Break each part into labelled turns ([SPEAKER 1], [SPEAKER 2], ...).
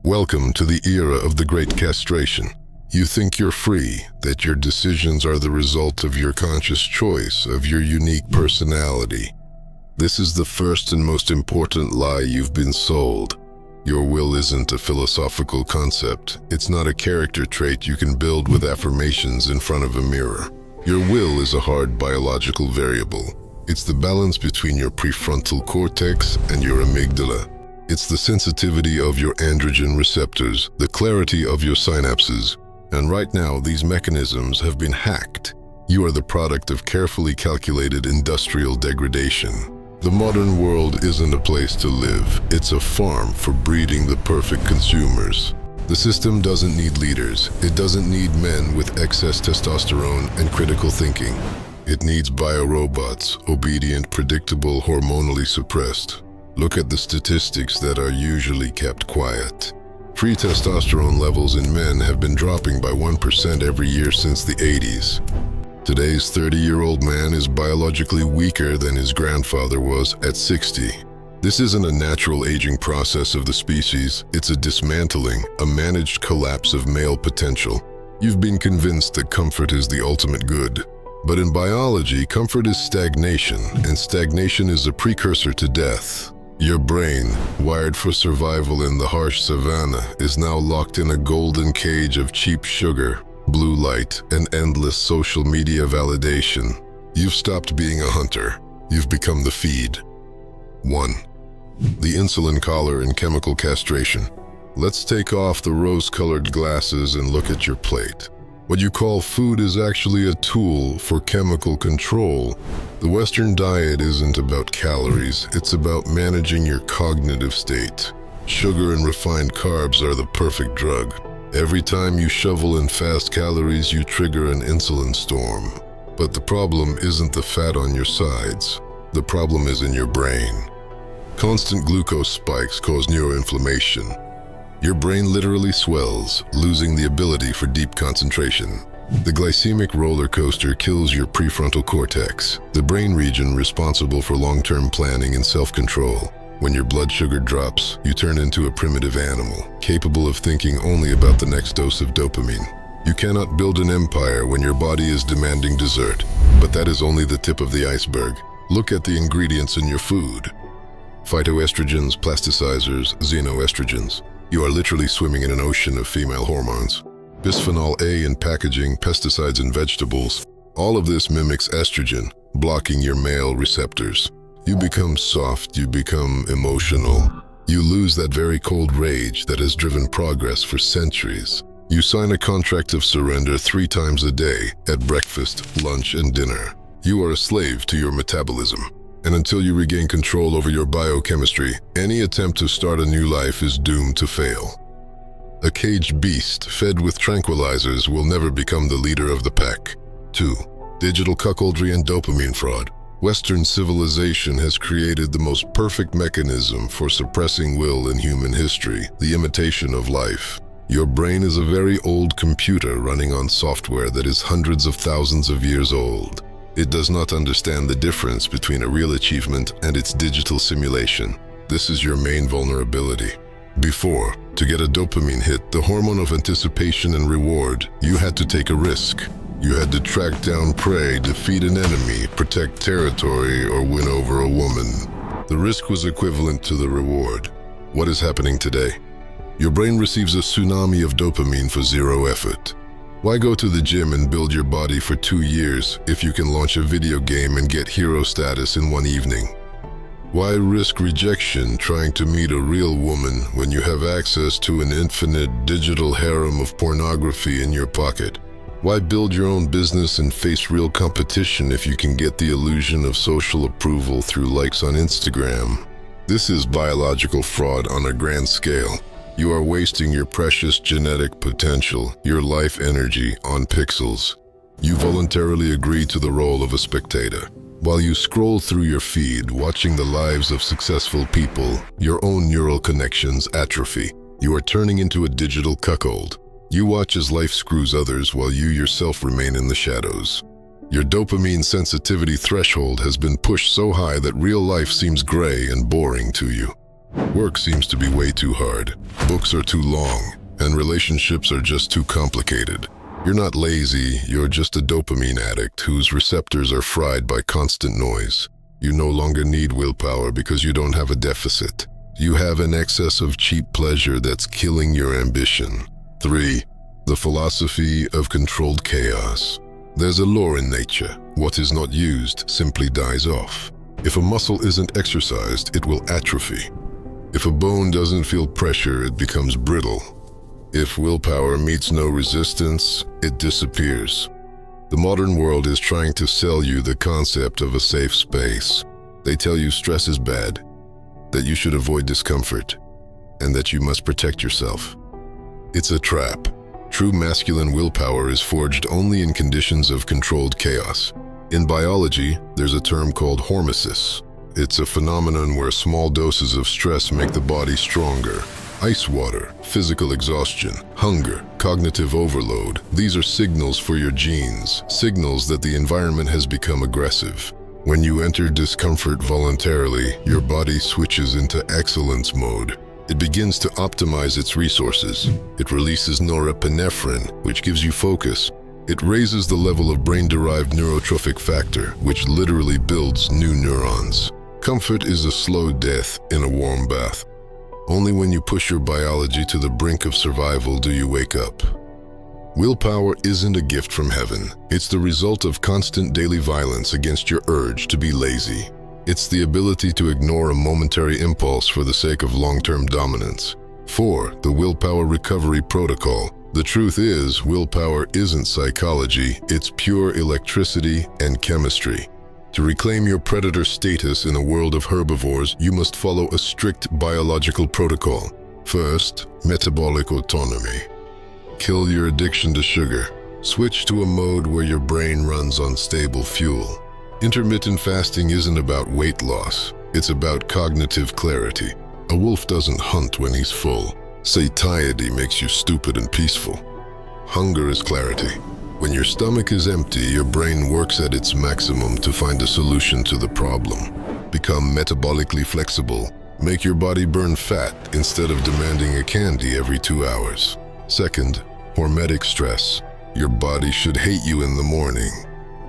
[SPEAKER 1] Welcome to the era of the great castration. You think you're free, that your decisions are the result of your conscious choice, of your unique personality. This is the first and most important lie you've been sold. Your will isn't a philosophical concept. It's not a character trait you can build with affirmations in front of a mirror. Your will is a hard biological variable. It's the balance between your prefrontal cortex and your amygdala. It's the sensitivity of your androgen receptors, the clarity of your synapses. And right now, these mechanisms have been hacked. You are the product of carefully calculated industrial degradation. The modern world isn't a place to live. It's a farm for breeding the perfect consumers. The system doesn't need leaders. It doesn't need men with excess testosterone and critical thinking. It needs biorobots, obedient, predictable, hormonally suppressed. Look at the statistics that are usually kept quiet. Free testosterone levels in men have been dropping by 1% every year since the 80s. Today's 30-year-old man is biologically weaker than his grandfather was at 60. This isn't a natural aging process of the species. It's a dismantling, a managed collapse of male potential. You've been convinced that comfort is the ultimate good. But in biology, comfort is stagnation, and stagnation is a precursor to death. Your brain, wired for survival in the harsh savanna, is now locked in a golden cage of cheap sugar, blue light, and endless social media validation. You've stopped being a hunter. You've become the feed. 1. The Insulin Collar and Chemical Castration. Let's take off the rose-colored glasses and look at your plate. What you call food is actually a tool for chemical control. The Western diet isn't about calories, it's about managing your cognitive state. Sugar and refined carbs are the perfect drug. Every time you shovel in fast calories, you trigger an insulin storm. But the problem isn't the fat on your sides. The problem is in your brain. Constant glucose spikes cause neuroinflammation. Your brain literally swells, losing the ability for deep concentration. The glycemic roller coaster kills your prefrontal cortex, the brain region responsible for long-term planning and self-control. When your blood sugar drops, you turn into a primitive animal, capable of thinking only about the next dose of dopamine. You cannot build an empire when your body is demanding dessert, but that is only the tip of the iceberg. Look at the ingredients in your food. Phytoestrogens, plasticizers, xenoestrogens. You are literally swimming in an ocean of female hormones. Bisphenol A in packaging, pesticides in vegetables. All of this mimics estrogen, blocking your male receptors. You become soft, you become emotional. You lose that very cold rage that has driven progress for centuries. You sign a contract of surrender 3 times a day, at breakfast, lunch, and dinner. You are a slave to your metabolism. And until you regain control over your biochemistry, any attempt to start a new life is doomed to fail. A caged beast fed with tranquilizers will never become the leader of the pack. 2. Digital cuckoldry and dopamine fraud. Western civilization has created the most perfect mechanism for suppressing will in human history, the imitation of life. Your brain is a very old computer running on software that is hundreds of thousands of years old. It does not understand the difference between a real achievement and its digital simulation. This is your main vulnerability. Before, to get a dopamine hit, the hormone of anticipation and reward, you had to take a risk. You had to track down prey, defeat an enemy, protect territory, or win over a woman. The risk was equivalent to the reward. What is happening today? Your brain receives a tsunami of dopamine for zero effort. Why go to the gym and build your body for 2 years if you can launch a video game and get hero status in 1 evening? Why risk rejection trying to meet a real woman when you have access to an infinite digital harem of pornography in your pocket? Why build your own business and face real competition if you can get the illusion of social approval through likes on Instagram? This is biological fraud on a grand scale. You are wasting your precious genetic potential, your life energy, on pixels. You voluntarily agree to the role of a spectator. While you scroll through your feed, watching the lives of successful people, your own neural connections atrophy. You are turning into a digital cuckold. You watch as life screws others while you yourself remain in the shadows. Your dopamine sensitivity threshold has been pushed so high that real life seems gray and boring to you. Work seems to be way too hard, books are too long, and relationships are just too complicated. You're not lazy, you're just a dopamine addict whose receptors are fried by constant noise. You no longer need willpower because you don't have a deficit. You have an excess of cheap pleasure that's killing your ambition. 3. The philosophy of controlled chaos. There's a law in nature. What is not used simply dies off. If a muscle isn't exercised, it will atrophy. If a bone doesn't feel pressure, it becomes brittle. If willpower meets no resistance, it disappears. The modern world is trying to sell you the concept of a safe space. They tell you stress is bad, that you should avoid discomfort, and that you must protect yourself. It's a trap. True masculine willpower is forged only in conditions of controlled chaos. In biology, there's a term called hormesis. It's a phenomenon where small doses of stress make the body stronger. Ice water, physical exhaustion, hunger, cognitive overload. These are signals for your genes, signals that the environment has become aggressive. When you enter discomfort voluntarily, your body switches into excellence mode. It begins to optimize its resources. It releases norepinephrine, which gives you focus. It raises the level of brain-derived neurotrophic factor, which literally builds new neurons. Comfort is a slow death in a warm bath. Only when you push your biology to the brink of survival do you wake up. Willpower isn't a gift from heaven. It's the result of constant daily violence against your urge to be lazy. It's the ability to ignore a momentary impulse for the sake of long-term dominance. 4. The Willpower Recovery Protocol. The truth is, willpower isn't psychology, it's pure electricity and chemistry. To reclaim your predator status in a world of herbivores, you must follow a strict biological protocol. First, metabolic autonomy. Kill your addiction to sugar. Switch to a mode where your brain runs on stable fuel. Intermittent fasting isn't about weight loss, it's about cognitive clarity. A wolf doesn't hunt when he's full. Satiety makes you stupid and peaceful. Hunger is clarity. When your stomach is empty, your brain works at its maximum to find a solution to the problem. Become metabolically flexible. Make your body burn fat instead of demanding a candy every 2 hours. Second, Hormetic Stress. Your body should hate you in the morning.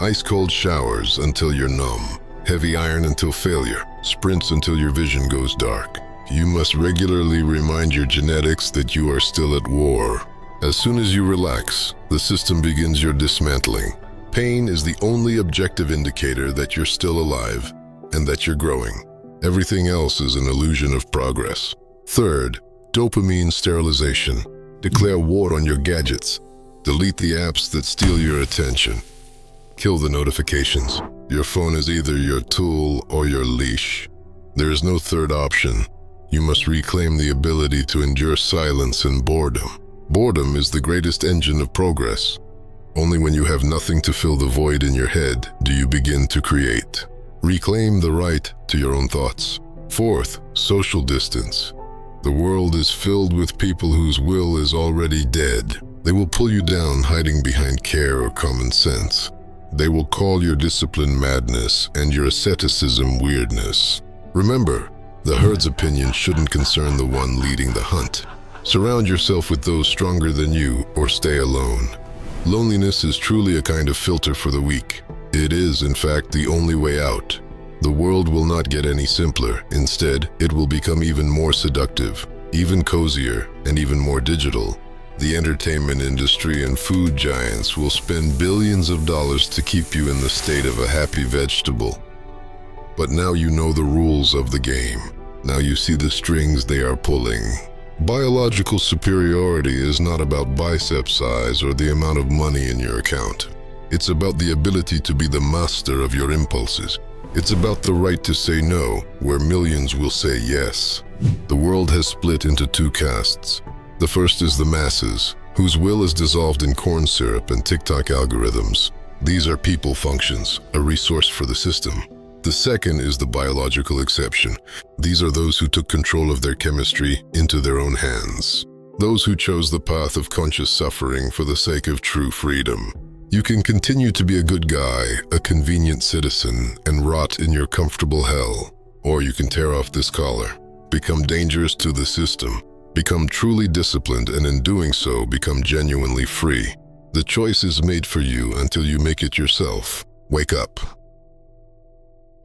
[SPEAKER 1] Ice-cold showers until you're numb. Heavy iron until failure. Sprints until your vision goes dark. You must regularly remind your genetics that you are still at war. As soon as you relax, the system begins your dismantling. Pain is the only objective indicator that you're still alive and that you're growing. Everything else is an illusion of progress. Third, Dopamine Sterilization. Declare war on your gadgets. Delete the apps that steal your attention. Kill the notifications. Your phone is either your tool or your leash. There is no third option. You must reclaim the ability to endure silence and boredom. Boredom is the greatest engine of progress. Only when you have nothing to fill the void in your head do you begin to create. Reclaim the right to your own thoughts. Fourth, social distance. The world is filled with people whose will is already dead. They will pull you down hiding behind care or common sense. They will call your discipline madness and your asceticism weirdness. Remember, the herd's opinion shouldn't concern the one leading the hunt. Surround yourself with those stronger than you or stay alone. Loneliness is truly a kind of filter for the weak. It is, in fact, the only way out. The world will not get any simpler. Instead, it will become even more seductive, even cozier, and even more digital. The entertainment industry and food giants will spend billions of dollars to keep you in the state of a happy vegetable. But now you know the rules of the game. Now you see the strings they are pulling. Biological superiority is not about bicep size or the amount of money in your account. It's about the ability to be the master of your impulses. It's about the right to say no, where millions will say yes. The world has split into two castes. The first is the masses, whose will is dissolved in corn syrup and TikTok algorithms. These are people functions, a resource for the system. The second is the biological exception. These are those who took control of their chemistry into their own hands. Those who chose the path of conscious suffering for the sake of true freedom. You can continue to be a good guy, a convenient citizen, and rot in your comfortable hell. Or you can tear off this collar. become dangerous to the system. Become truly disciplined, and in doing so, become genuinely free. The choice is made for you until you make it yourself. Wake up.